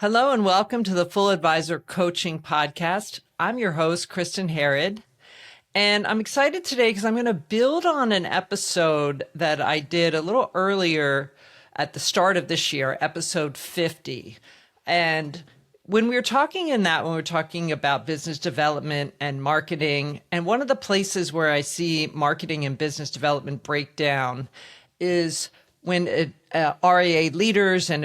Hello and welcome to the Full Advisor Coaching Podcast. I'm your host, Kristen Herod, and I'm excited today because I'm going to build on an episode that I did a little earlier at the start of this year, episode 50. And when we were talking about business development and marketing, and one of the places where I see marketing and business development break down is when RIA leaders and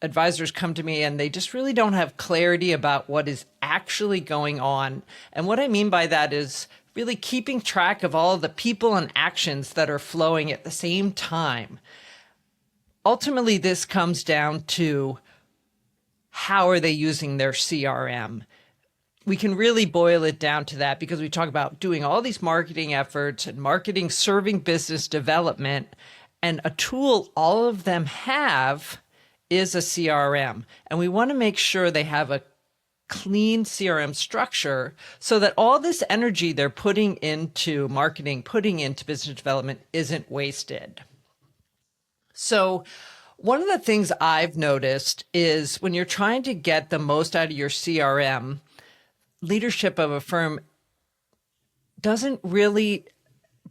advisors come to me and they just really don't have clarity about what is actually going on. And what I mean by that is really keeping track of all of the people and actions that are flowing at the same time. Ultimately, this comes down to how are they using their CRM? We can really boil it down to that because we talk about doing all these marketing efforts and marketing serving business development, and a tool all of them have is a CRM. And we want to make sure they have a clean CRM structure so that all this energy they're putting into marketing, putting into business development isn't wasted. So one of the things I've noticed is when you're trying to get the most out of your CRM, leadership of a firm doesn't really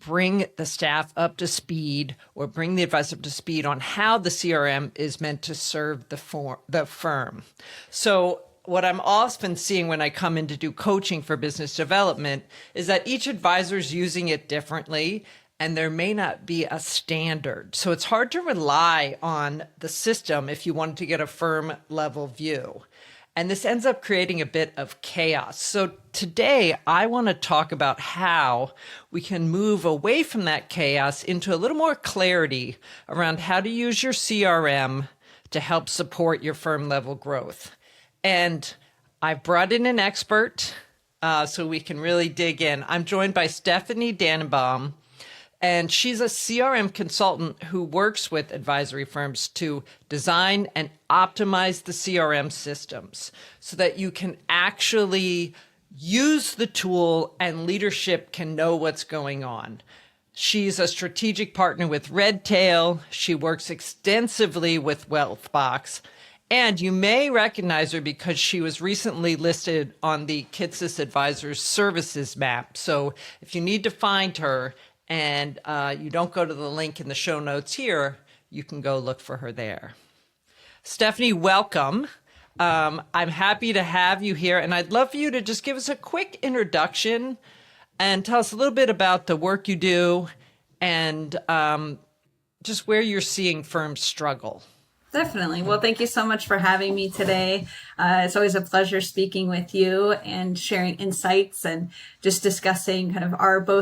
bring the staff up to speed or bring the advisor up to speed on how the CRM is meant to serve the firm. So what I'm often seeing when I come in to do coaching for business development is that each advisor is using it differently and there may not be a standard. So it's hard to rely on the system if you want to get a firm level view. And this ends up creating a bit of chaos. So today, I want to talk about how we can move away from that chaos into a little more clarity around how to use your CRM to help support your firm level growth. And I've brought in an expert so we can really dig in. I'm joined by Stephanie Dannebaum, and she's a CRM consultant who works with advisory firms to design and optimize the CRM systems so that you can actually use the tool and leadership can know what's going on. She's a strategic partner with Redtail. She works extensively with Wealthbox. And you may recognize her because she was recently listed on the Kitsis Advisors Services map. So if you need to find her, and you don't go to the link in the show notes here, you can go look for her there. Stephanie, welcome. I'm happy to have you here, and I'd love for you to just give us a quick introduction and tell us a little bit about the work you do and just where you're seeing firms struggle. Definitely. Well, thank you so much for having me today. It's always a pleasure speaking with you and sharing insights and just discussing kind of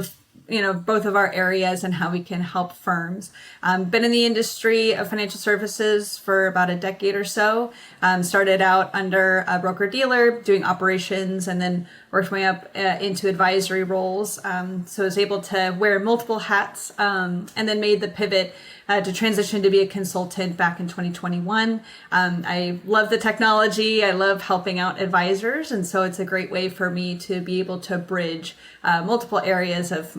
both of our areas and how we can help firms. Been in the industry of financial services for about a decade or so. Started out under a broker-dealer doing operations and then worked my way up into advisory roles. So I was able to wear multiple hats and then made the pivot to transition to be a consultant back in 2021. I love the technology. I love helping out advisors. And so it's a great way for me to be able to bridge multiple areas of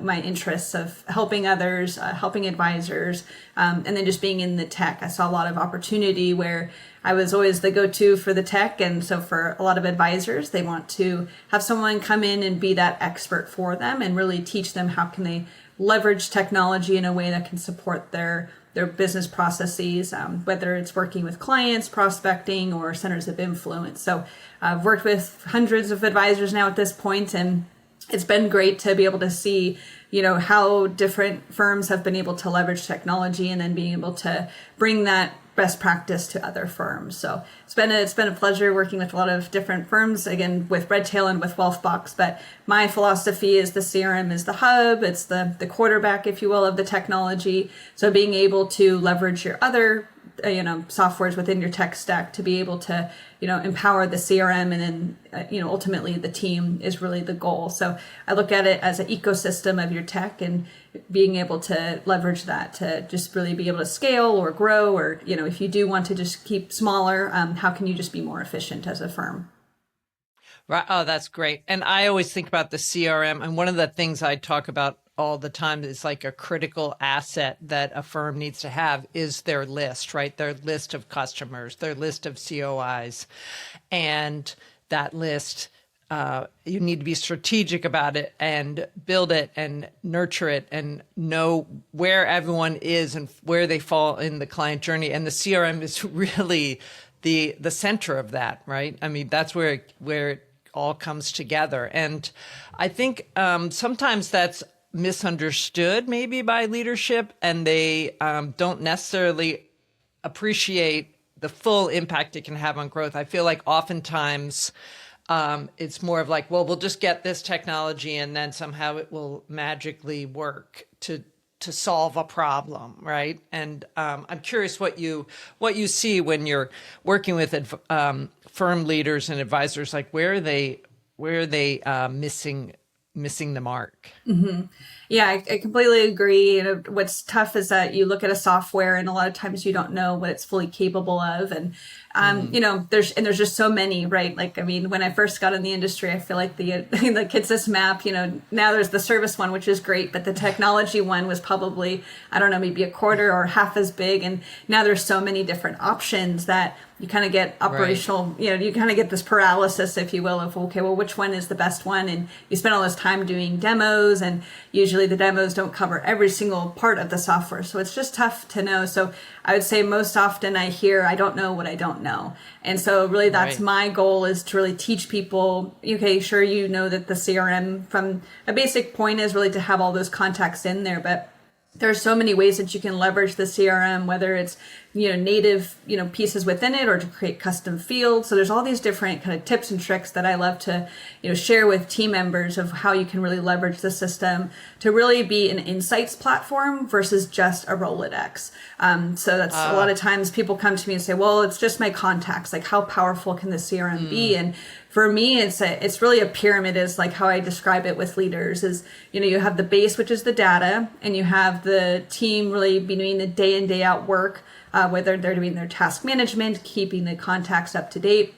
my interests of helping others, helping advisors, and then just being in the tech. I saw a lot of opportunity where I was always the go-to for the tech. And so for a lot of advisors, they want to have someone come in and be that expert for them and really teach them how can they leverage technology in a way that can support their business processes, whether it's working with clients, prospecting, or centers of influence. So I've worked with hundreds of advisors now at this point, and it's been great to be able to see, how different firms have been able to leverage technology and then being able to bring that best practice to other firms. So it's been a pleasure working with a lot of different firms, again, with Redtail and with Wealthbox. But my philosophy is the CRM is the hub. It's the quarterback, if you will, of the technology. So being able to leverage your other softwares within your tech stack to be able to, empower the CRM, and then, ultimately the team is really the goal. So I look at it as an ecosystem of your tech and being able to leverage that to just really be able to scale or grow, or, if you do want to just keep smaller, how can you just be more efficient as a firm? Right. Oh, that's great. And I always think about the CRM. And one of the things I talk about all the time is like a critical asset that a firm needs to have is their list, right? Their list of customers, their list of COIs. And that list, you need to be strategic about it and build it and nurture it and know where everyone is and where they fall in the client journey. And the CRM is really the center of that, right? I mean, that's where it all comes together. And I think sometimes that's misunderstood maybe by leadership, and they don't necessarily appreciate the full impact it can have on growth. I feel like oftentimes it's more of like, well, we'll just get this technology and then somehow it will magically work to solve a problem, right? And I'm curious what you see when you're working with firm leaders and advisors. Like, where are they missing the mark? Mm-hmm. Yeah, I completely agree. You know, what's tough is that you look at a software and a lot of times you don't know what it's fully capable of. And, you know, there's just so many, right? Like, I mean, when I first got in the industry, I feel like the Kitsys map, you know, now there's the service one, which is great, but the technology one was probably, I don't know, maybe a quarter or half as big. And now there's so many different options that you kind of get operational, right. You know, you kind of get this paralysis, if you will, of, okay, well, which one is the best one? And you spend all this time doing demos, and usually the demos don't cover every single part of the software. So it's just tough to know. So I would say most often I hear, I don't know what I don't know. And so really that's right. My goal is to really teach people, okay, sure, you know that the CRM from a basic point is really to have all those contacts in there, but there's so many ways that you can leverage the CRM, whether it's, you know, native, you know, pieces within it or to create custom fields. So there's all these different kind of tips and tricks that I love to, you know, share with team members of how you can really leverage the system to really be an insights platform versus just a Rolodex. So that's a lot of times people come to me and say, well, it's just my contacts. Like, how powerful can the CRM be? And for me, it's really a pyramid, is like how I describe it with leaders is, you know, you have the base, which is the data, and you have the team really be doing the day in, day out work, whether they're doing their task management, keeping the contacts up to date.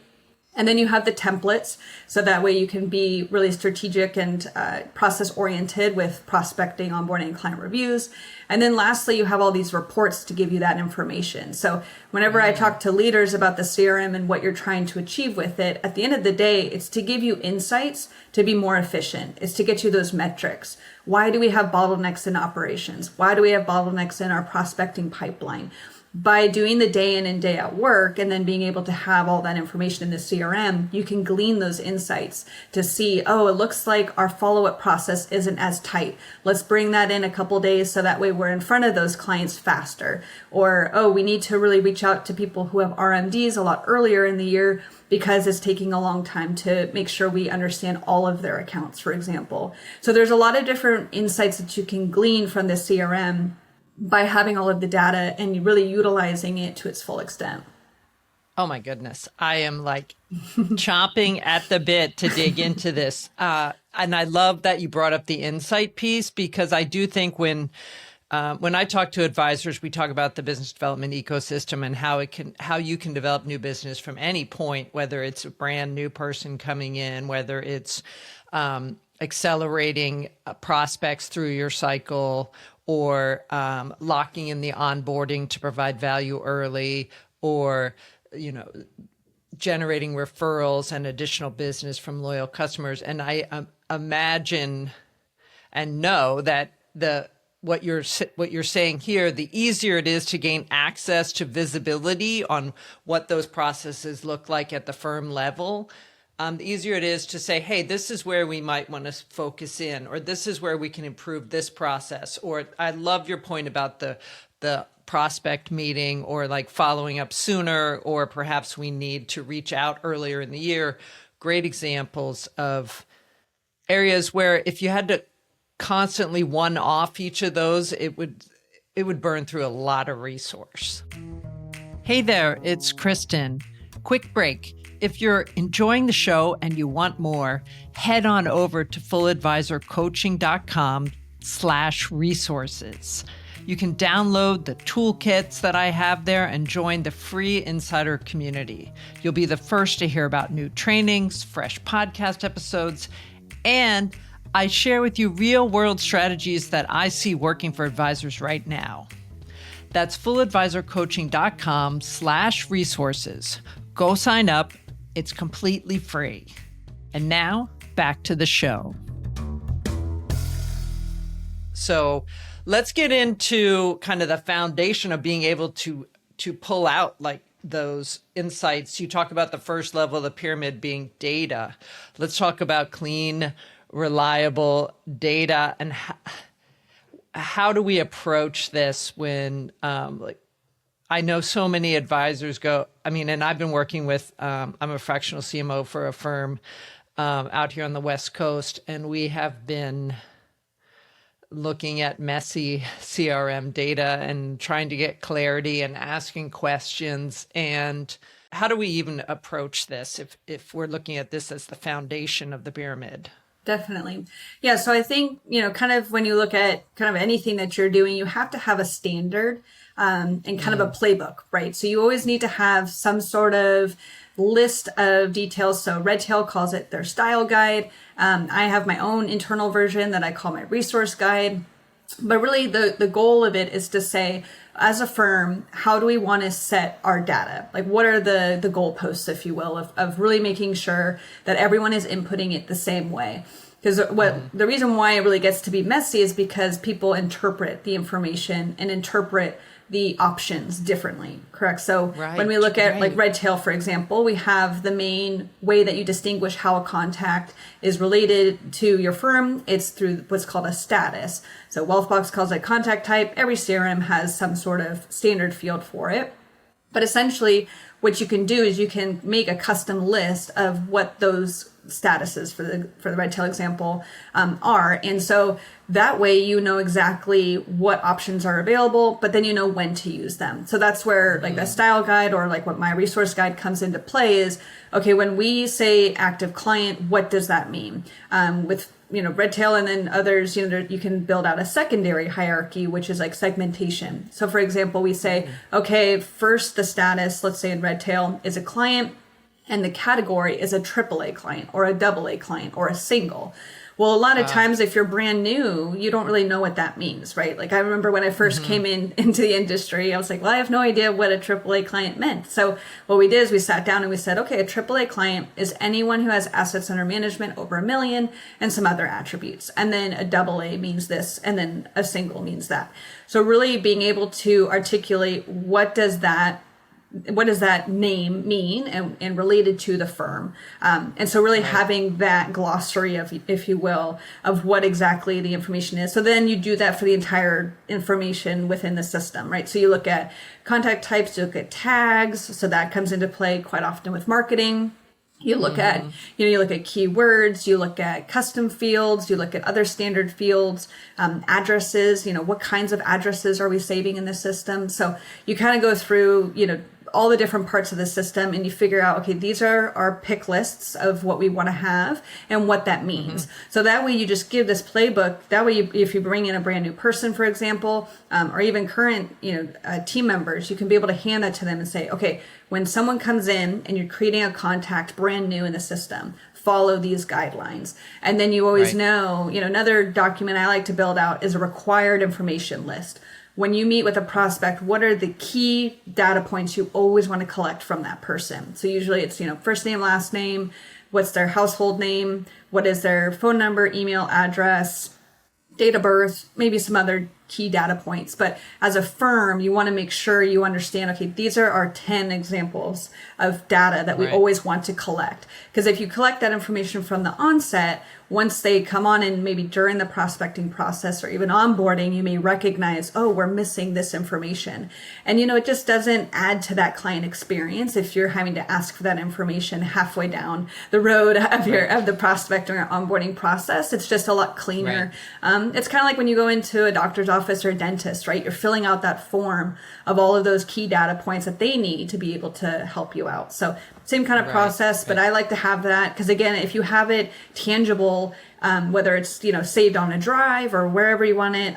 And then you have the templates, so that way you can be really strategic and process oriented with prospecting, onboarding, and client reviews. And then lastly, you have all these reports to give you that information. So whenever I talk to leaders about the CRM and what you're trying to achieve with it, at the end of the day, it's to give you insights to be more efficient. It's to get you those metrics. Why do we have bottlenecks in operations? Why do we have bottlenecks in our prospecting pipeline? By doing the day in and day out work and then being able to have all that information in the CRM, you can glean those insights to see, oh, it looks like our follow-up process isn't as tight. Let's bring that in a couple days so that way we're in front of those clients faster. Or, oh, we need to really reach out to people who have RMDs a lot earlier in the year because it's taking a long time to make sure we understand all of their accounts, for example. So there's a lot of different insights that you can glean from the CRM by having all of the data and really utilizing it to its full extent. Oh my goodness. I am like chomping at the bit to dig into this. And I love that you brought up the insight piece, because I do think when I talk to advisors, we talk about the business development ecosystem and how you can develop new business from any point, whether it's a brand new person coming in, whether it's accelerating prospects through your cycle, or locking in the onboarding to provide value early, or, you know, generating referrals and additional business from loyal customers. And I imagine and know that what you're saying here, the easier it is to gain access to visibility on what those processes look like at the firm level, the easier it is to say, hey, this is where we might want to focus in, or this is where we can improve this process. Or I love your point about the prospect meeting, or like following up sooner, or perhaps we need to reach out earlier in the year. Great examples of areas where if you had to constantly one off each of those, it would burn through a lot of resource. Hey there, it's Kristen. Quick break. If you're enjoying the show and you want more, head on over to fulladvisorcoaching.com/resources. You can download the toolkits that I have there and join the free insider community. You'll be the first to hear about new trainings, fresh podcast episodes, and I share with you real world strategies that I see working for advisors right now. That's fulladvisorcoaching.com/resources. Go sign up. It's completely free. And now back to the show. So let's get into kind of the foundation of being able to pull out like those insights. You talk about the first level of the pyramid being data. Let's talk about clean, reliable data, and how do we approach this when I know so many advisors go, and I've been working with, I'm a fractional CMO for a firm out here on the West Coast, and we have been looking at messy CRM data and trying to get clarity and asking questions. And how do we even approach this if we're looking at this as the foundation of the pyramid? Definitely. Yeah. So I think, kind of when you look at kind of anything that you're doing, you have to have a standard and kind of a playbook, right? So you always need to have some sort of list of details. So Redtail calls it their style guide. I have my own internal version that I call my resource guide. But really the goal of it is to say, as a firm, how do we want to set our data? Like, what are the goalposts, if you will, of really making sure that everyone is inputting it the same way? Because the reason why it really gets to be messy is because people interpret the information and interpret the options differently, correct? So when we look at like Redtail, for example, we have the main way that you distinguish how a contact is related to your firm. It's through what's called a status. So Wealthbox calls it contact type. Every CRM has some sort of standard field for it. But essentially what you can do is you can make a custom list of what those statuses for the Redtail example are. And so that way you know exactly what options are available, but then you know when to use them. So that's where like the style guide or like what my resource guide comes into play is, okay, when we say active client, what does that mean? With Redtail and then others, you can build out a secondary hierarchy, which is like segmentation. So for example, we say, okay, first the status, let's say in Redtail, is a client, and the category is a AAA client or a AA client or a single. Well, a lot of times if you're brand new, you don't really know what that means, right? Like I remember when I first came into the industry, I was like, well, I have no idea what a AAA client meant. So what we did is we sat down and we said, okay, a AAA client is anyone who has assets under management over $1 million and some other attributes. And then a AA means this, and then a single means that. So really being able to articulate what does that name mean and related to the firm. And so really having that glossary of, if you will, of what exactly the information is. So then you do that for the entire information within the system, right? So you look at contact types, you look at tags. So that comes into play quite often with marketing. You look at, you look at keywords, you look at custom fields, you look at other standard fields, addresses, what kinds of addresses are we saving in the system? So you kind of go through, all the different parts of the system and you figure out, okay, these are our pick lists of what we want to have and what that means. So that way you just give this playbook. That way, if you bring in a brand new person, for example, or even current, team members, you can be able to hand that to them and say, okay, when someone comes in and you're creating a contact brand new in the system, follow these guidelines. And then you always know, another document I like to build out is a required information list. When you meet with a prospect, what are the key data points you always want to collect from that person? So usually it's, first name, last name, what's their household name, what is their phone number, email address, date of birth, maybe some other key data points. But as a firm, you want to make sure you understand, okay, these are our 10 examples of data that we always want to collect. Because if you collect that information from the onset, once they come on and maybe during the prospecting process or even onboarding, you may recognize, oh, we're missing this information. And, it just doesn't add to that client experience if you're having to ask for that information halfway down the road of the prospecting or onboarding process. It's just a lot cleaner. It's kind of like when you go into a doctor's office or a dentist, right? You're filling out that form of all of those key data points that they need to be able to help you out. So same kind of process, but I like to have that because again, if you have it tangible, whether it's, saved on a drive or wherever you want it,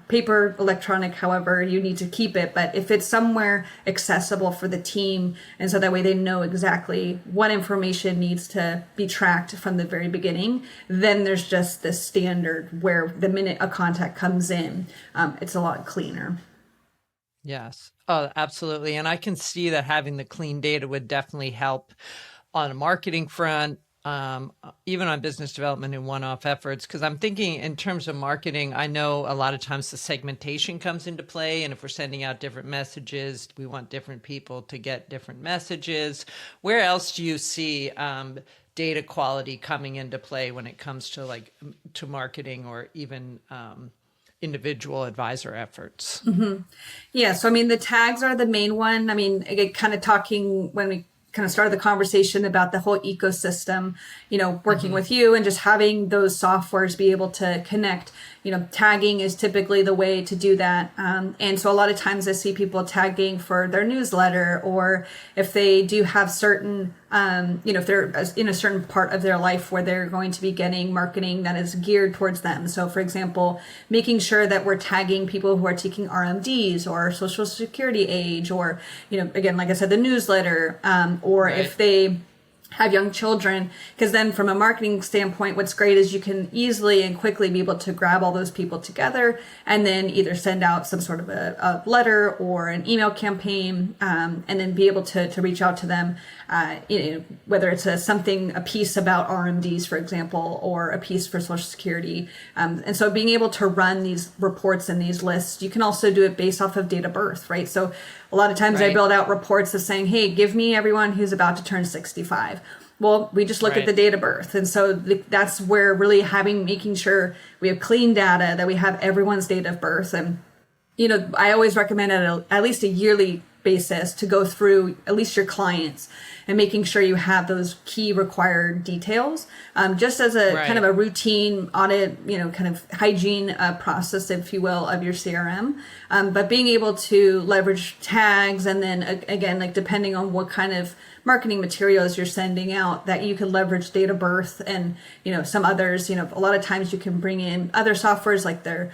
paper, electronic, however you need to keep it. But if it's somewhere accessible for the team, and so that way they know exactly what information needs to be tracked from the very beginning, then there's just this standard where the minute a contact comes in, it's a lot cleaner. Yes. Oh, absolutely. And I can see that having the clean data would definitely help on a marketing front, even on business development and one-off efforts. Because I'm thinking in terms of marketing, I know a lot of times the segmentation comes into play. And if we're sending out different messages, we want different people to get different messages. Where else do you see data quality coming into play when it comes to to marketing or even individual advisor efforts? Mm-hmm. Yeah. So, the tags are the main one. Again, kind of talking when we kind of started the conversation about the whole ecosystem, working with you and just having those softwares be able to connect. Tagging is typically the way to do that. And so a lot of times I see people tagging for their newsletter, or if they do have certain, if they're in a certain part of their life where they're going to be getting marketing that is geared towards them. So for example, making sure that we're tagging people who are taking RMDs or Social Security age, or, again, like I said, the newsletter, or right. If they have young children, because then from a marketing standpoint, what's great is you can easily and quickly be able to grab all those people together and then either send out some sort of a letter or an email campaign, and then be able to reach out to them, whether it's a piece about RMDs, for example, or a piece for Social Security. And so being able to run these reports and these lists, you can also do it based off of date of birth, right? So a lot of times right. I build out reports of saying, hey, give me everyone who's about to turn 65. Well, we just look right. at the date of birth. And so that's where really making sure we have clean data, that we have everyone's date of birth. And, I always recommend at least a yearly basis to go through at least your clients and making sure you have those key required details, just as a right. kind of a routine audit, kind of hygiene process, if you will, of your CRM. But being able to leverage tags, and then again, depending on what kind of marketing materials you're sending out, that you can leverage date of birth and, some others, a lot of times you can bring in other softwares like their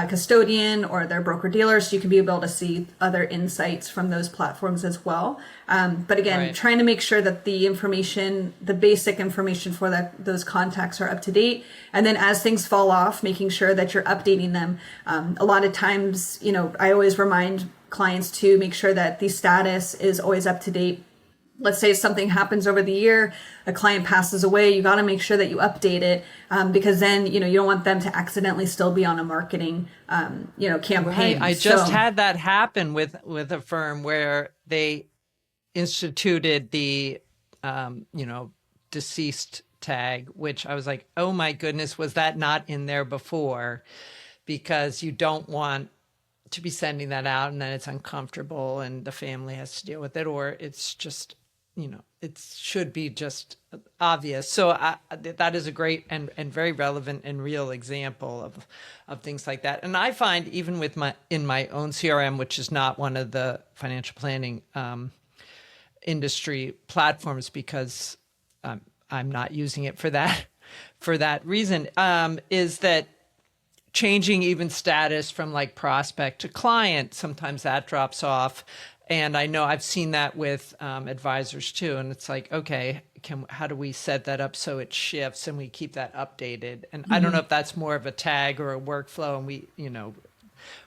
custodian or their broker dealers, so you can be able to see other insights from those platforms as well. But again, right. trying to make sure that the information, the basic information for those contacts are up to date. And then as things fall off, making sure that you're updating them. A lot of times, I always remind clients to make sure that the status is always up to date. Let's say something happens over the year, a client passes away, you got to make sure that you update it, because then, you don't want them to accidentally still be on a marketing, campaign. Right. I just had that happen with a firm where they instituted the, deceased tag, which I was like, oh my goodness, was that not in there before? Because you don't want to be sending that out and then it's uncomfortable and the family has to deal with it, or it's just, it should be just obvious. So that is a great and very relevant and real example of things like that. And I find even in my own CRM, which is not one of the financial planning industry platforms, because I'm not using it for that reason, is that changing even status from prospect to client, sometimes that drops off. And I know I've seen that with advisors too. And it's okay, how do we set that up so it shifts and we keep that updated? And mm-hmm. I don't know if that's more of a tag or a workflow, and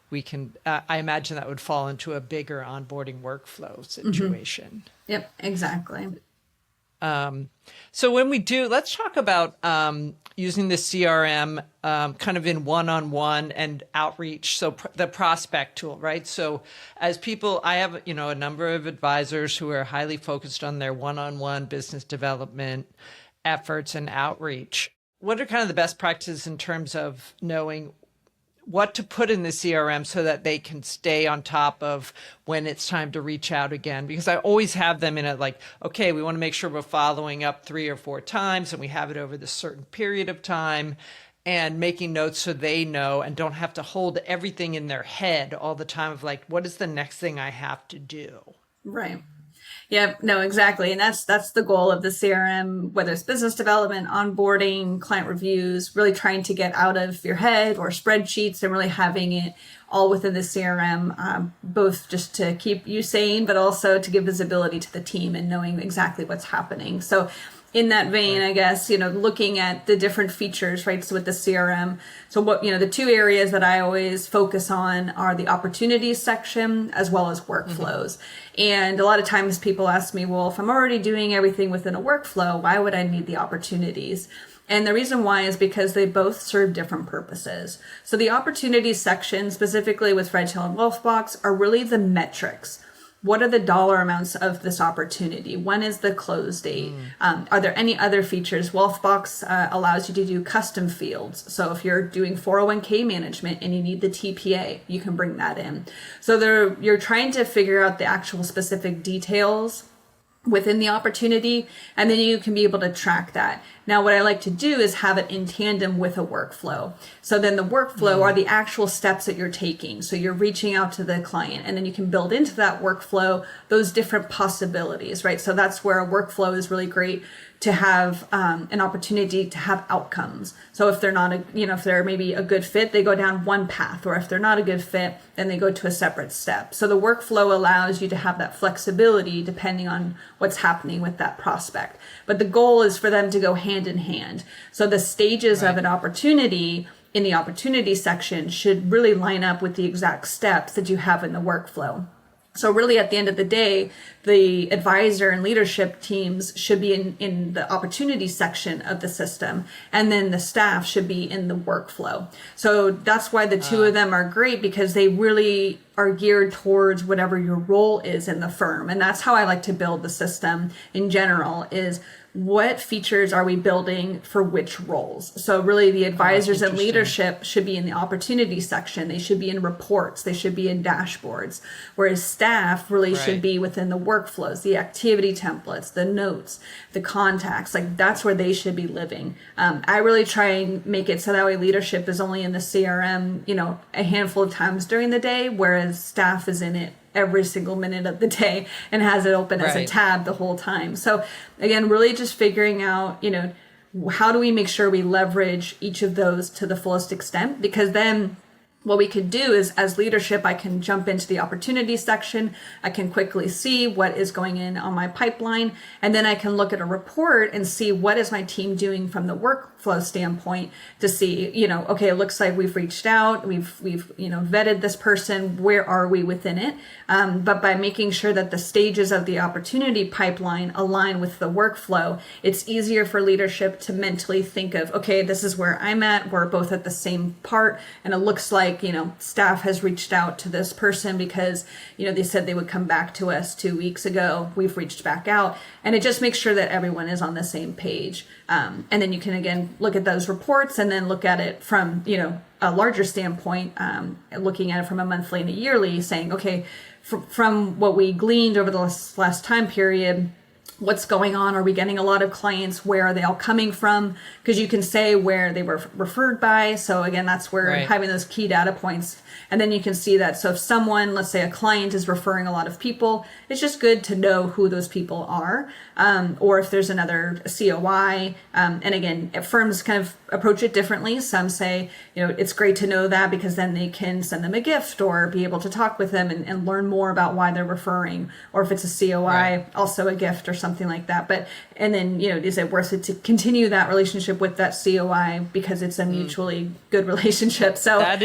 we can, I imagine that would fall into a bigger onboarding workflow situation. Mm-hmm. Yep, exactly. So when we do, let's talk about using the CRM kind of in one-on-one and outreach. So the prospect tool, right? So as people, I have, a number of advisors who are highly focused on their one-on-one business development efforts and outreach. What are kind of the best practices in terms of knowing what to put in the CRM so that they can stay on top of when it's time to reach out again? Because I always have them in it okay, we want to make sure we're following up 3 or 4 times and we have it over this certain period of time, and making notes so they know and don't have to hold everything in their head all the time of what is the next thing I have to do? Right. Yeah, no, exactly. And that's the goal of the CRM, whether it's business development, onboarding, client reviews, really trying to get out of your head or spreadsheets and really having it all within the CRM, both just to keep you sane, but also to give visibility to the team and knowing exactly what's happening. So in that vein, I guess, looking at the different features, right? So with the CRM, so what, the two areas that I always focus on are the opportunities section as well as workflows. And a lot of times people ask me, well, if I'm already doing everything within a workflow, why would I need the opportunities? And the reason why is because they both serve different purposes. So the opportunities section, specifically with Red Tail and Wolfbox, are really the metrics. What are the dollar amounts of this opportunity? When is the close date? Are there any other features? Wolfbox allows you to do custom fields. So if you're doing 401k management and you need the TPA, you can bring that in. So you're trying to figure out the actual specific details within the opportunity, and then you can be able to track that. Now, what I like to do is have it in tandem with a workflow. So then the workflow are the actual steps that you're taking. So you're reaching out to the client, and then you can build into that workflow those different possibilities, right? So that's where a workflow is really great to have an opportunity to have outcomes. So if they're not if they're maybe a good fit, they go down one path, or if they're not a good fit, then they go to a separate step. So the workflow allows you to have that flexibility depending on what's happening with that prospect. But the goal is for them to go hand in hand. So the stages of an opportunity in the opportunity section should really line up with the exact steps that you have in the workflow. So really at the end of the day, the advisor and leadership teams should be in the opportunity section of the system, and then the staff should be in the workflow. So that's why the two of them are great, because they really are geared towards whatever your role is in the firm. And that's how I like to build the system in general, is what features are we building for which roles? So really the advisors and leadership should be in the opportunity section. They should be in reports. They should be in dashboards. Whereas staff really should be within the workflows, the activity templates, the notes, the contacts. Like that's where they should be living. I really try and make it so that way leadership is only in the CRM, a handful of times during the day, whereas staff is in it every single minute of the day and has it open as a tab the whole time. So again, really just figuring out, how do we make sure we leverage each of those to the fullest extent? Because then what we could do is, as leadership, I can jump into the opportunity section. I can quickly see what is going in on my pipeline. And then I can look at a report and see what is my team doing from the workflow standpoint to see, okay, it looks like we've reached out. We've vetted this person. Where are we within it? But by making sure that the stages of the opportunity pipeline align with the workflow, it's easier for leadership to mentally think of, okay, this is where I'm at. We're both at the same part. And it looks like, staff has reached out to this person because, they said they would come back to us 2 weeks ago. We've reached back out, and it just makes sure that everyone is on the same page. And then you can, again, look at those reports and then look at it from, a larger standpoint, looking at it from a monthly and a yearly, saying, okay, from what we gleaned over the last time period, what's going on? Are we getting a lot of clients? Where are they all coming from? Because you can say where they were referred by. So again, that's where having those key data points. And then you can see that. So if someone, let's say a client is referring a lot of people, it's just good to know who those people are. Or if there's another COI. And again, firms kind of approach it differently. Some say, it's great to know that because then they can send them a gift or be able to talk with them and learn more about why they're referring. Or if it's a COI, also a gift or something like that. And then, is it worth it to continue that relationship with that COI because it's a mutually good relationship? So that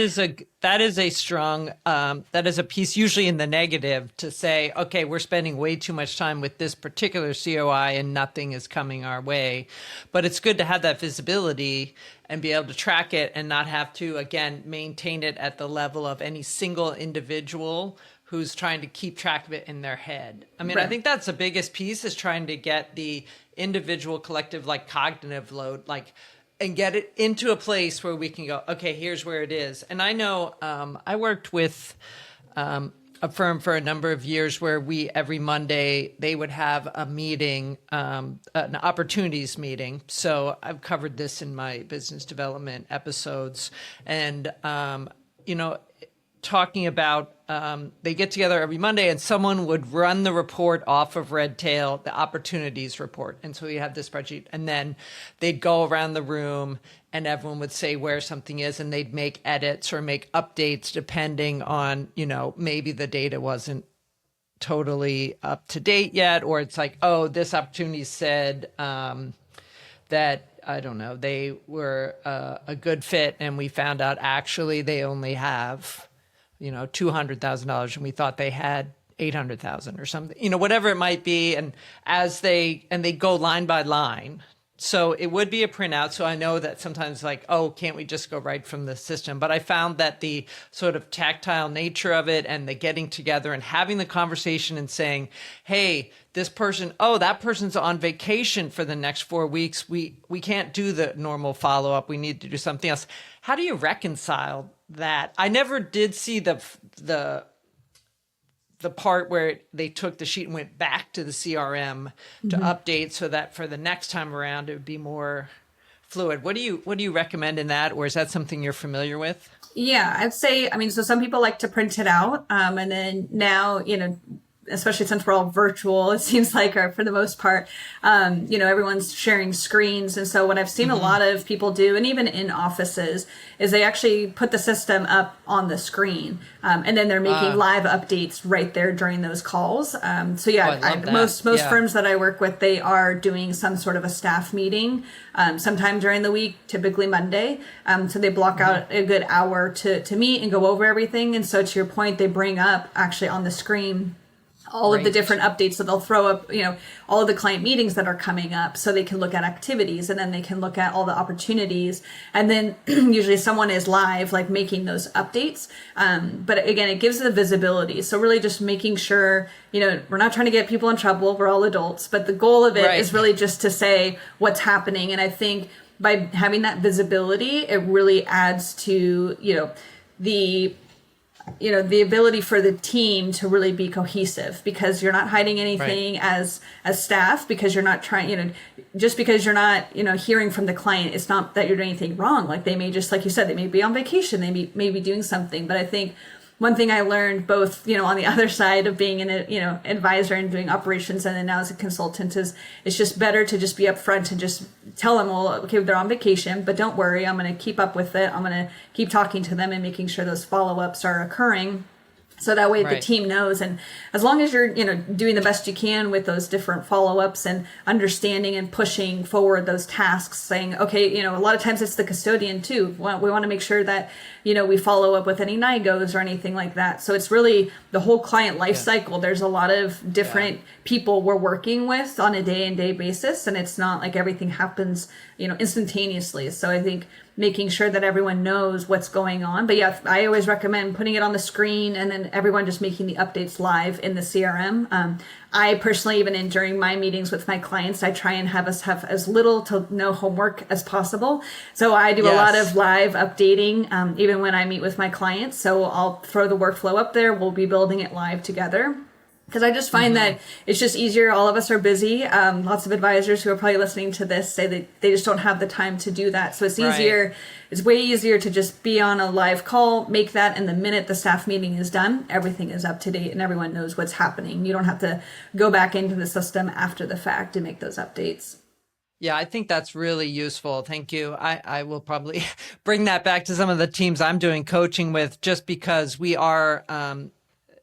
is a strong, that is a piece usually in the negative to say, okay, we're spending way too much time with this particular COI and nothing is coming our way. But it's good to have that visibility and be able to track it and not have to, again, maintain it at the level of any single individual who's trying to keep track of it in their head. I mean, I think that's the biggest piece, is trying to get the individual collective, like cognitive load, and get it into a place where we can go, okay, here's where it is. And I know I worked with a firm for a number of years where every Monday, they would have a meeting, an opportunities meeting. So I've covered this in my business development episodes. And, talking about they get together every Monday and someone would run the report off of Redtail, the opportunities report. And so we have this spreadsheet, and then they'd go around the room and everyone would say where something is, and they'd make edits or make updates depending on, maybe the data wasn't totally up to date yet, or it's like, oh, this opportunity said that, I don't know, they were a good fit, and we found out actually they only have, $200,000, and we thought they had 800,000 or something, whatever it might be. And they go line by line. So it would be a printout. So I know that sometimes like, oh, can't we just go right from the system? But I found that the sort of tactile nature of it and the getting together and having the conversation and saying, hey, this person, that person's on vacation for the next 4 weeks. We can't do the normal follow-up. We need to do something else. How do you reconcile that? I never did see the part where they took the sheet and went back to the CRM to update so that for the next time around, it would be more fluid. What do you recommend in that? Or is that something you're familiar with? Yeah, I'd say, so some people like to print it out. And then now, especially since we're all virtual, it seems like, or for the most part, everyone's sharing screens. And so what I've seen a lot of people do, and even in offices, is they actually put the system up on the screen. And then they're making live updates right there during those calls. Most firms that I work with, they are doing some sort of a staff meeting sometime during the week, typically Monday. So they block out a good hour to meet and go over everything. And so to your point, they bring up actually on the screen all of the different updates. So they'll throw up, all of the client meetings that are coming up, so they can look at activities, and then they can look at all the opportunities. And then usually someone is live, like making those updates. But again, it gives the visibility. So really just making sure, we're not trying to get people in trouble. We're all adults, but the goal of it is really just to say what's happening. And I think by having that visibility, it really adds to, the ability for the team to really be cohesive, because you're not hiding anything as staff, because you're not trying, just because you're not, hearing from the client, it's not that you're doing anything wrong. Like they may just, like you said, they may be on vacation, they may be doing something. But I think one thing I learned both, on the other side of being an, advisor and doing operations, and then now as a consultant, is it's just better to just be upfront and just tell them, well, okay, they're on vacation, but don't worry, I'm going to keep up with it. I'm going to keep talking to them and making sure those follow-ups are occurring. So that way the team knows. And as long as you're, doing the best you can with those different follow-ups and understanding and pushing forward those tasks, saying, okay, a lot of times it's the custodian too. We want to make sure that, we follow up with any NIGOs or anything like that. So it's really the whole client life cycle. There's a lot of different people we're working with on a day-to-day basis. And it's not like everything happens, instantaneously. So I think making sure that everyone knows what's going on. But yeah, I always recommend putting it on the screen and then everyone just making the updates live in the CRM. I personally, even during my meetings with my clients, I try and have us have as little to no homework as possible. So I do a lot of live updating, even when I meet with my clients. So I'll throw the workflow up there. We'll be building it live together. Because I just find that it's just easier. All of us are busy. Lots of advisors who are probably listening to this say that they just don't have the time to do that. So it's easier. It's way easier to just be on a live call, make that, and the minute the staff meeting is done, everything is up to date and everyone knows what's happening. You don't have to go back into the system after the fact to make those updates. Yeah, I think that's really useful. Thank you. I will probably bring that back to some of the teams I'm doing coaching with, just because we are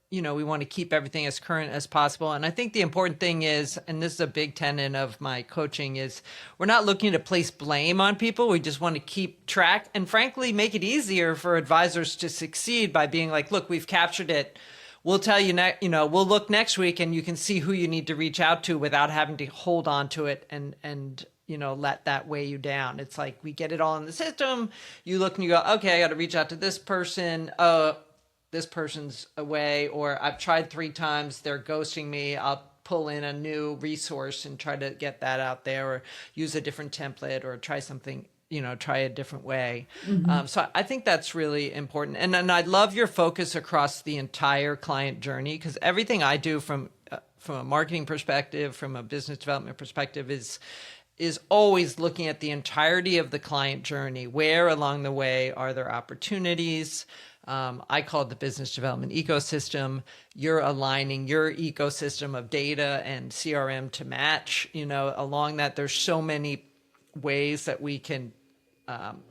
we want to keep everything as current as possible. And I think the important thing is, and this is a big tenet of my coaching, is we're not looking to place blame on people. We just want to keep track and frankly, make it easier for advisors to succeed by being like, look, we've captured it. We'll tell you, we'll look next week and you can see who you need to reach out to without having to hold on to it and let that weigh you down. It's like, we get it all in the system. You look and you go, okay, I got to reach out to this person. This person's away, or I've tried 3 times, they're ghosting me. I'll pull in a new resource and try to get that out there, or use a different template, or try something, try a different way. So I think that's really important. And I love your focus across the entire client journey, because everything I do from a marketing perspective, from a business development perspective, is always looking at the entirety of the client journey. Where along the way are there opportunities? I call it the business development ecosystem. You're aligning your ecosystem of data and CRM to match, along that. There's so many ways that we can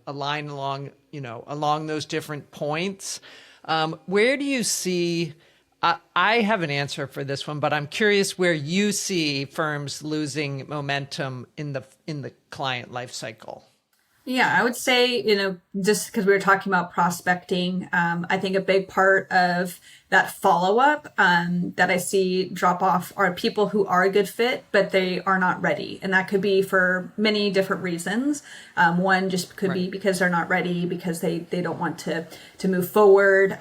align along those different points. Where do you see, I have an answer for this one, but I'm curious where you see firms losing momentum in the client life cycle. Yeah, I would say, just because we were talking about prospecting, I think a big part of that follow-up that I see drop off are people who are a good fit, but they are not ready. And that could be for many different reasons. One just could be because they're not ready, because they don't want to move forward.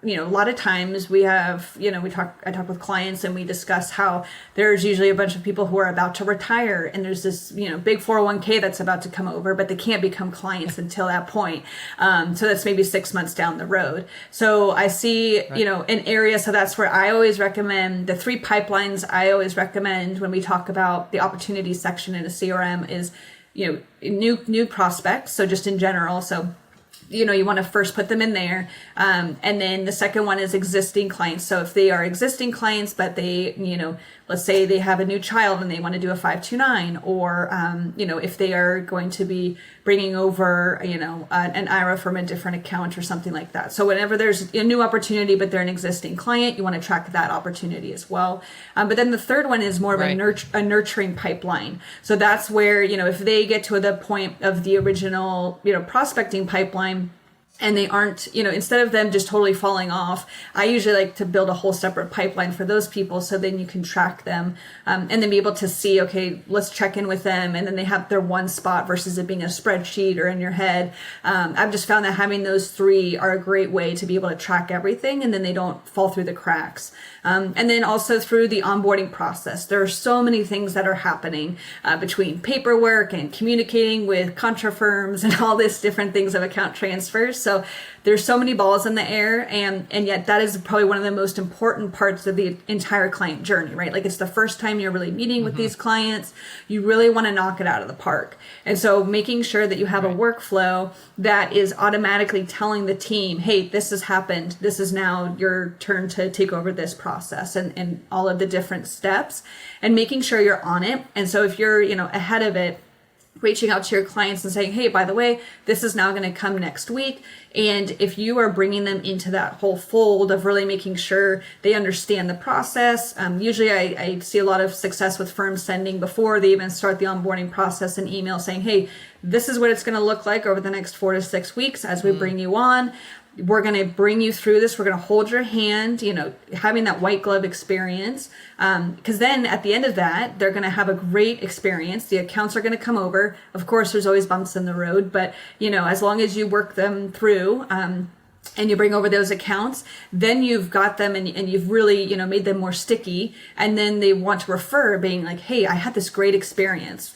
A lot of times we have, I talk with clients and we discuss how there's usually a bunch of people who are about to retire, and there's this, big 401k that's about to come over, but they can't become clients until that point. So that's maybe 6 months down the road. So I see, an area. So that's where I always recommend the 3 pipelines I always recommend when we talk about the opportunity section in a CRM is, new prospects. So just in general. So you want to first put them in there. And then the second one is existing clients. So if they are existing clients, but they, let's say they have a new child and they want to do a 529, or, if they are going to be bringing over, an IRA from a different account or something like that. So whenever there's a new opportunity, but they're an existing client, you want to track that opportunity as well. But then the third one is more of a nurturing pipeline. So that's where, if they get to the point of the original, prospecting pipeline, and they aren't, instead of them just totally falling off, I usually like to build a whole separate pipeline for those people. So then you can track them and then be able to see, okay, let's check in with them. And then they have their one spot versus it being a spreadsheet or in your head. I've just found that having those 3 are a great way to be able to track everything, and then they don't fall through the cracks. And then also through the onboarding process, there are so many things that are happening between paperwork and communicating with contra firms and all this different things of account transfers. So there's so many balls in the air, and yet that is probably one of the most important parts of the entire client journey, right? Like, it's the first time you're really meeting with these clients. You really want to knock it out of the park. And so making sure that you have a workflow that is automatically telling the team, hey, this has happened. This is now your turn to take over this process, and all of the different steps, and making sure you're on it. And so if you're, ahead of it, reaching out to your clients and saying, hey, by the way, this is now going to come next week. And if you are bringing them into that whole fold of really making sure they understand the process, usually I see a lot of success with firms sending, before they even start the onboarding process, an email saying, hey, this is what it's going to look like over the next 4 to 6 weeks as we bring you on. We're going to bring you through this. We're going to hold your hand, having that white glove experience. Because then at the end of that, they're going to have a great experience. The accounts are going to come over. Of course, there's always bumps in the road, but, as long as you work them through, and you bring over those accounts, then you've got them and you've really, made them more sticky. And then they want to refer, being like, hey, I had this great experience.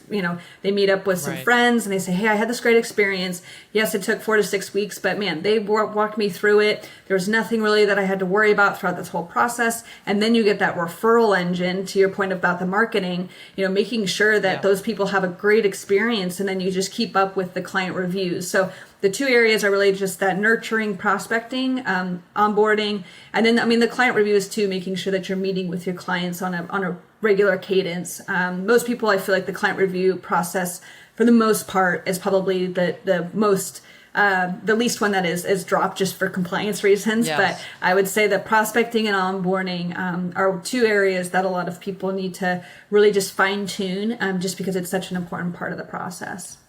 They meet up with some friends and they say, hey, I had this great experience. Yes, it took 4 to 6 weeks, but man, they walked me through it. There was nothing really that I had to worry about throughout this whole process. And then you get that referral engine, to your point about the marketing, making sure that those people have a great experience, and then you just keep up with the client reviews. So the 2 areas are really just that nurturing, prospecting, onboarding, and then, the client reviews too, making sure that you're meeting with your clients on a regular cadence. Most people, I feel like the client review process, for the most part, is probably the most, the least one that is dropped just for compliance reasons. Yes. But I would say that prospecting and onboarding are 2 areas that a lot of people need to really just fine tune, just because it's such an important part of the process.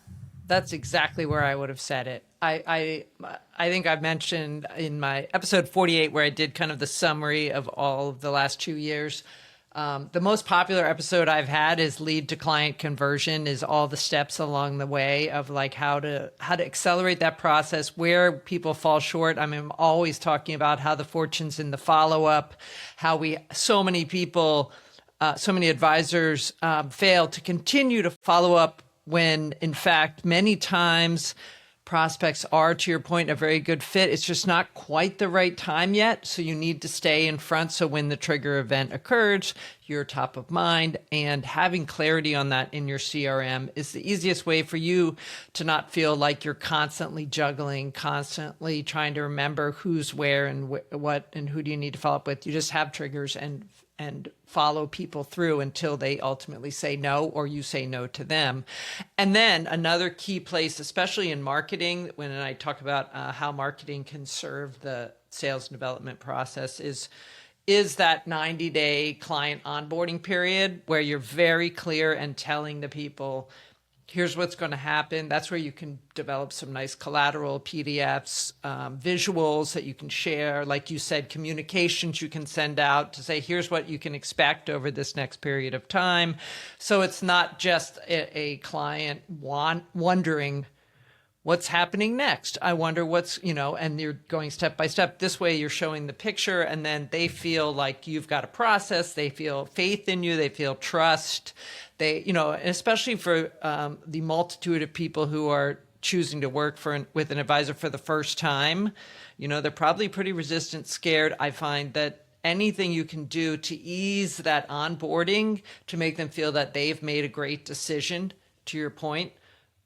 That's exactly where I would have said it. I think I've mentioned in my episode 48, where I did kind of the summary of all of the last 2 years. The most popular episode I've had is lead to client conversion, is all the steps along the way of like how to accelerate that process, where people fall short. I'm always talking about how the fortune's in the follow-up, how so many advisors fail to continue to follow up, when in fact, many times prospects are, to your point, a very good fit. It's just not quite the right time yet. So you need to stay in front. So when the trigger event occurs, you're top of mind, and having clarity on that in your CRM is the easiest way for you to not feel like you're constantly juggling, constantly trying to remember who's where and what and who do you need to follow up with. You just have triggers and follow people through until they ultimately say no, or you say no to them. And then another key place, especially in marketing, when I talk about how marketing can serve the sales and development process, is that 90-day client onboarding period where you're very clear and telling the people, here's what's going to happen. That's where you can develop some nice collateral, PDFs, visuals that you can share. Like you said, communications you can send out to say, here's what you can expect over this next period of time. So it's not just a client wondering what's happening next. I wonder what's, and you're going step by step. This way you're showing the picture, and then they feel like you've got a process. They feel faith in you. They feel trust. They, especially for the multitude of people who are choosing to work with an advisor for the first time, they're probably pretty resistant, scared. I find that anything you can do to ease that onboarding, to make them feel that they've made a great decision, to your point,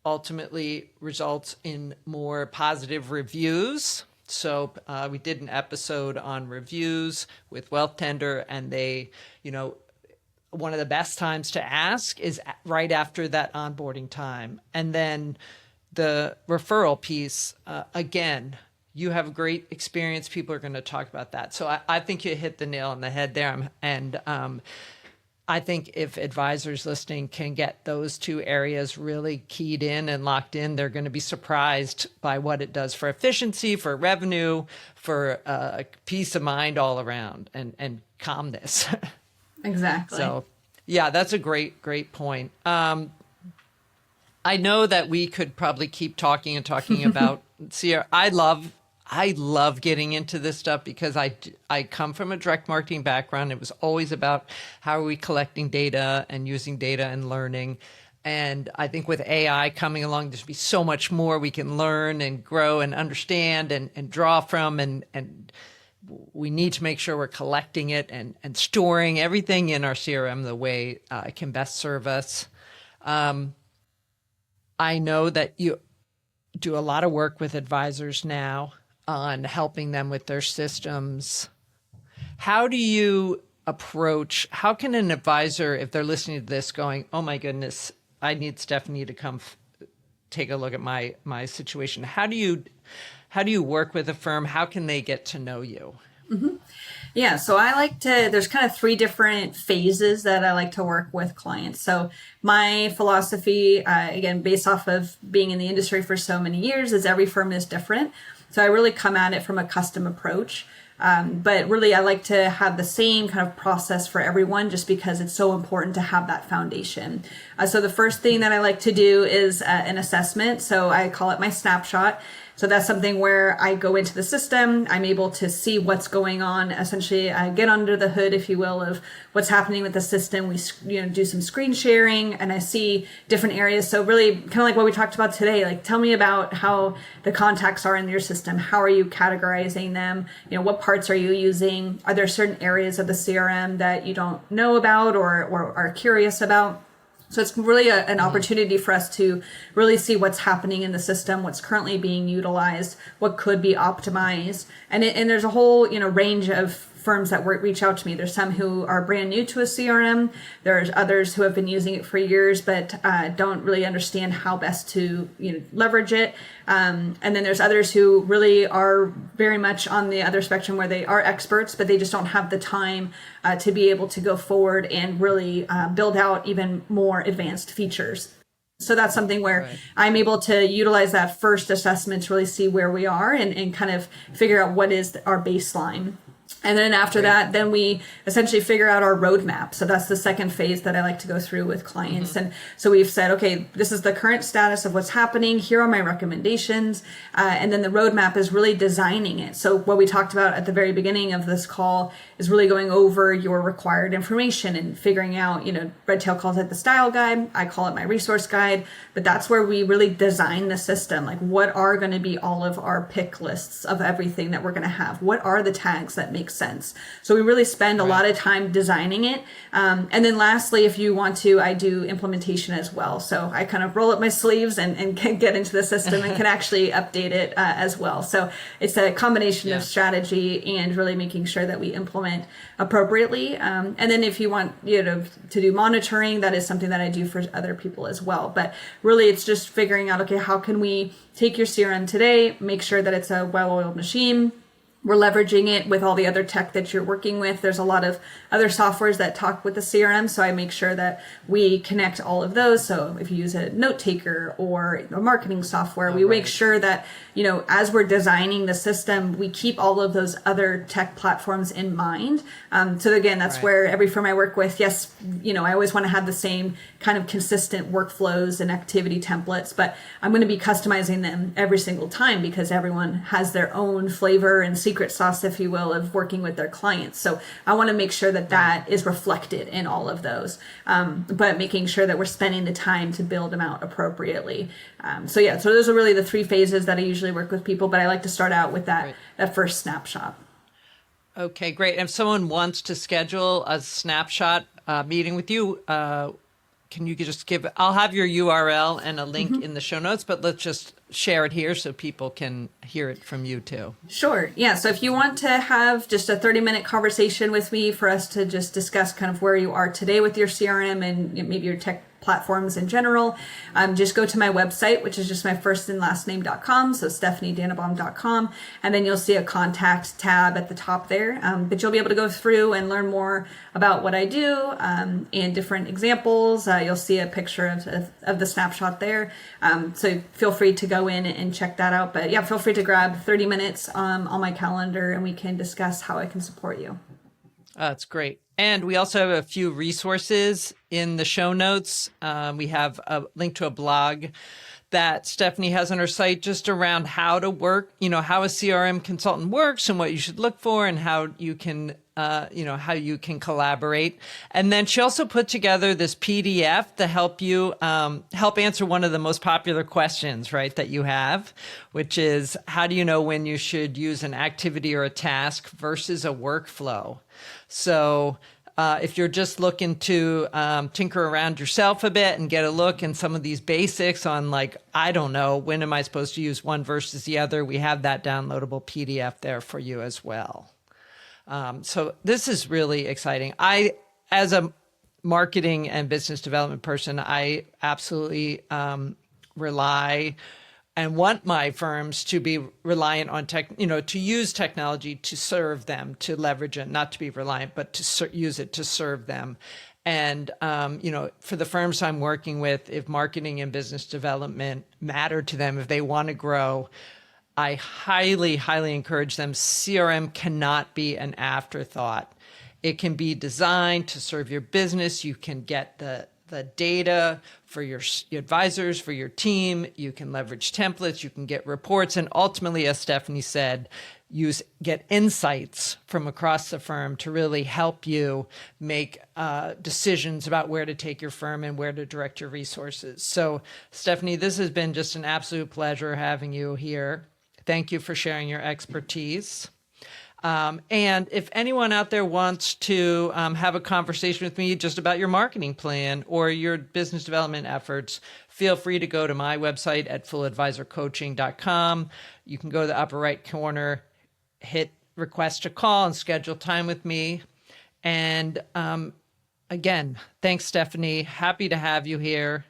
ultimately results in more positive reviews. So we did an episode on reviews with Wealth Tender, and they, one of the best times to ask is right after that onboarding time. And then the referral piece, again, you have a great experience. People are going to talk about that. So I think you hit the nail on the head there. And I think if advisors listening can get those two areas really keyed in and locked in, they're going to be surprised by what it does for efficiency, for revenue, for peace of mind all around, and calmness. Exactly. So, yeah, that's a great point. I know that we could probably keep talking about CRM. I love getting into this stuff because I come from a direct marketing background. It was always about how are we collecting data and using data and learning. And I think with AI coming along, there's be so much more we can learn and grow and understand and draw from. And we need to make sure we're collecting it and storing everything in our CRM the way it can best serve us. I know that you do a lot of work with advisors now on helping them with their systems. How do you how can an advisor, if they're listening to this going, oh my goodness, I need Stephanie to come take a look at my situation. How do you work with a firm? How can they get to know you? Mm-hmm. Yeah, so there's kind of 3 different phases that I like to work with clients. So my philosophy, again, based off of being in the industry for so many years, is every firm is different. So I really come at it from a custom approach. But really, I like to have the same kind of process for everyone just because it's so important to have that foundation. So the first thing that I like to do is an assessment. So I call it my snapshot. So that's something where I go into the system, I'm able to see what's going on. Essentially, I get under the hood, if you will, of what's happening with the system. We do some screen sharing, and I see different areas. So really, kind of like what we talked about today, like tell me about how the contacts are in your system. How are you categorizing them? What parts are you using? Are there certain areas of the CRM that you don't know about or are curious about? So it's really an opportunity for us to really see what's happening in the system, what's currently being utilized, what could be optimized. And there's a whole, range of firms that reach out to me. There's some who are brand new to a CRM. There's others who have been using it for years, but don't really understand how best to leverage it. And then there's others who really are very much on the other spectrum where they are experts, but they just don't have the time to be able to go forward and really build out even more advanced features. So that's something where right. I'm able to utilize that first assessment to really see where we are and kind of figure out what is our baseline. And then after that, then we essentially figure out our roadmap. So that's the second phase that I like to go through with clients. And so we've said, okay, this is the current status of what's happening. Here are my recommendations. And then the roadmap is really designing it. So what we talked about at the very beginning of this call is really going over your required information and figuring out, Redtail calls it the style guide. I call it my resource guide. But that's where we really design the system. Like, what are going to be all of our pick lists of everything that we're going to have? What are the tags that make sense? So we really spend a lot of time designing it. And then lastly, if you want to, I do implementation as well. So I kind of roll up my sleeves and can get into the system and can actually update it as well. So it's a combination of strategy and really making sure that we implement appropriately. And then if you want to do monitoring, that is something that I do for other people as well. But really, it's just figuring out, okay, how can we take your CRM today, make sure that it's a well-oiled machine. We're leveraging it with all the other tech that you're working with. There's a lot of other softwares that talk with the CRM, so I make sure that we connect all of those. So if you use a note taker or a marketing software, we make sure that, as we're designing the system, we keep all of those other tech platforms in mind. So again, that's where every firm I work with, yes, I always want to have the same kind of consistent workflows and activity templates, but I'm going to be customizing them every single time because everyone has their own flavor and secret sauce, if you will, of working with their clients. So I want to make sure that that is reflected in all of those, but making sure that we're spending the time to build them out appropriately. So those are really the three phases that I usually work with people, but I like to start out with that first snapshot. Okay, great. If someone wants to schedule a snapshot meeting with you, can you just I'll have your URL and a link in the show notes, but let's just share it here so people can hear it from you too. Sure. Yeah. So if you want to have just a 30-minute conversation with me for us to just discuss kind of where you are today with your CRM and maybe your tech platforms in general, just go to my website, which is just my first and last name.com. So StephanieDannebaum.com. And then you'll see a contact tab at the top there. But you'll be able to go through and learn more about what I do and different examples. You'll see a picture of the snapshot there. So feel free to go in and check that out. But feel free to grab 30 minutes on my calendar and we can discuss how I can support you. That's great. And we also have a few resources in the show notes. We have a link to a blog that Stephanie has on her site just around how to work, how a CRM consultant works and what you should look for and how you can, how you can collaborate. And then she also put together this PDF to help you help answer one of the most popular questions, right, that you have, which is how do you know when you should use an activity or a task versus a workflow? So if you're just looking to tinker around yourself a bit and get a look in some of these basics on I don't know, when am I supposed to use one versus the other? We have that downloadable PDF there for you as well. So this is really exciting. As a marketing and business development person, I absolutely rely and want my firms to be reliant on to use technology to serve them, to leverage it, not to be reliant, but to use it to serve them. And, for the firms I'm working with, if marketing and business development matter to them, if they want to grow, I highly, highly encourage them. CRM cannot be an afterthought. It can be designed to serve your business. You can get the data for your advisors, for your team. You can leverage templates. You can get reports. And ultimately, as Stephanie said, get insights from across the firm to really help you make decisions about where to take your firm and where to direct your resources. So, Stephanie, this has been just an absolute pleasure having you here. Thank you for sharing your expertise. And if anyone out there wants to have a conversation with me just about your marketing plan or your business development efforts, feel free to go to my website at fulladvisorcoaching.com. You can go to the upper right corner, hit request a call and schedule time with me. And again, thanks, Stephanie. Happy to have you here.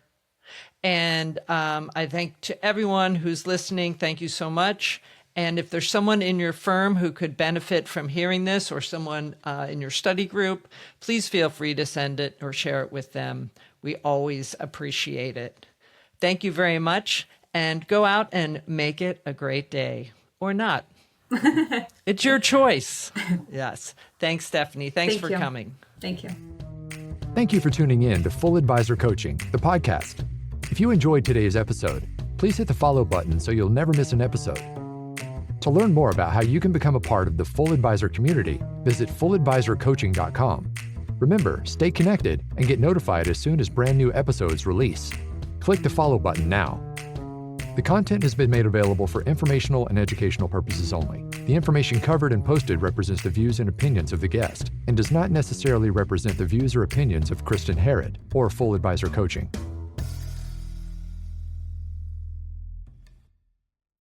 And I thank to everyone who's listening, thank you so much. And if there's someone in your firm who could benefit from hearing this or someone in your study group, please feel free to send it or share it with them. We always appreciate it. Thank you very much, and go out and make it a great day, or not. It's your choice. Yes. Thanks, Stephanie. Thanks Thank for you. coming. Thank you. Thank you for tuning in to Full Advisor Coaching, the podcast. If you enjoyed today's episode, please hit the follow button so you'll never miss an episode. To learn more about how you can become a part of the Full Advisor community, visit fulladvisorcoaching.com. Remember, stay connected and get notified as soon as brand new episodes release. Click the follow button now. The content has been made available for informational and educational purposes only. The information covered and posted represents the views and opinions of the guest and does not necessarily represent the views or opinions of Kristen Harrod or Full Advisor Coaching.